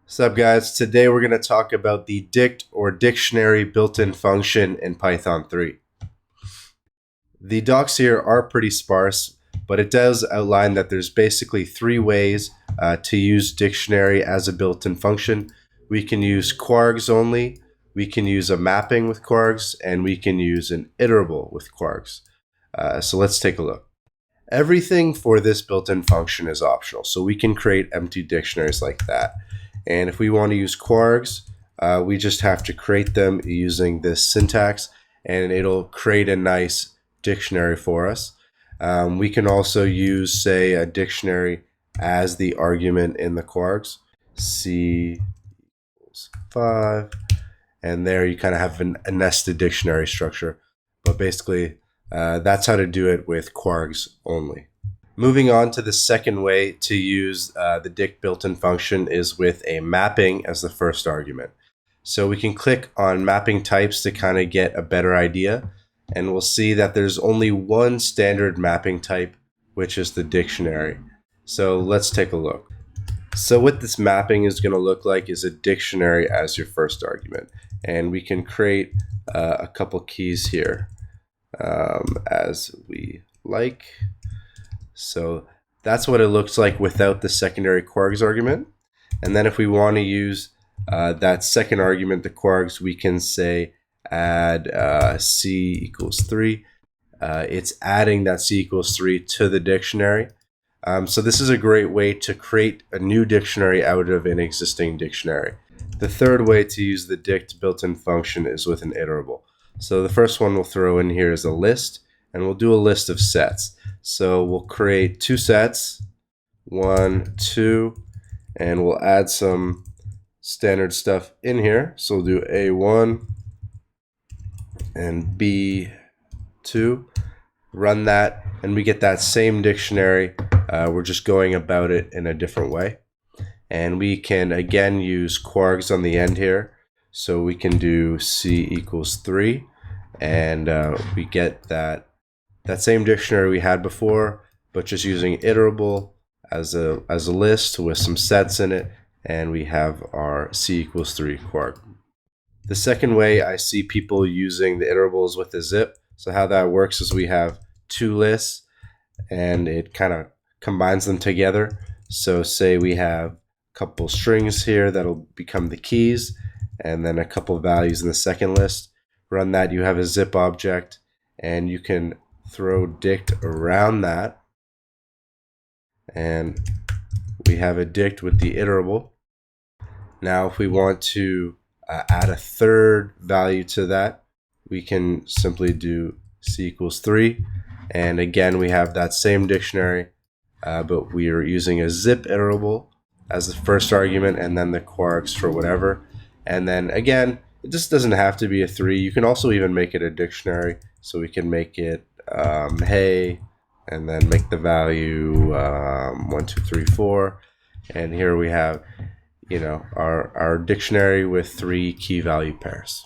What's up, guys? Today we're going to talk about the dict or dictionary built-in function in Python 3. The docs here are pretty sparse, but it does outline that there's basically three ways to use dictionary as a built-in function. We can use kwargs only, we can use a mapping with kwargs, and we can use an iterable with kwargs. So let's take a look. Everything for this built-in function is optional, so we can create empty dictionaries like that. And if we want to use kwargs, we just have to create them using this syntax, and it'll create a nice dictionary for us. We can also use, say, a dictionary as the argument in the kwargs. C equals 5. And there you kind of have a nested dictionary structure. But basically, that's how to do it with kwargs only. Moving on to the second way to use the dict built-in function is with a mapping as the first argument. So we can click on mapping types to kind of get a better idea, and we'll see that there's only one standard mapping type, which is the dictionary. So let's take a look. So what this mapping is going to look like is a dictionary as your first argument, and we can create a couple keys here as we like. So that's what it looks like without the secondary kwargs argument. And then if we want to use that second argument, the kwargs, we can say add c equals 3. It's adding that c equals 3 to the dictionary. So this is a great way to create a new dictionary out of an existing dictionary. The third way to use the dict built-in function is with an iterable. So the first one we'll throw in here is a list, and we'll do a list of sets. So we'll create two sets, 1, 2, and we'll add some standard stuff in here. So we'll do A1 and B2, run that, and we get that same dictionary. We're just going about it in a different way. And we can again use kwargs on the end here. So we can do C equals 3, and we get that same dictionary we had before, but just using iterable as a list with some sets in it, and we have our C equals 3 kwarg. The second way I see people using the iterables with the zip. So how that works is we have two lists, and it kind of combines them together. So say we have a couple strings here that'll become the keys, and then a couple values in the second list. Run that, you have a zip object, and you can throw dict around that, and we have a dict with the iterable. Now if we want to add a third value to that, we can simply do C equals 3, and again we have that same dictionary, but we are using a zip iterable as the first argument, and then the kwargs for whatever. And then again, it just doesn't have to be a 3. You can also even make it a dictionary, so we can make it hey, and then make the value 1, 2, 3, 4, and here we have, our dictionary with 3 key value pairs.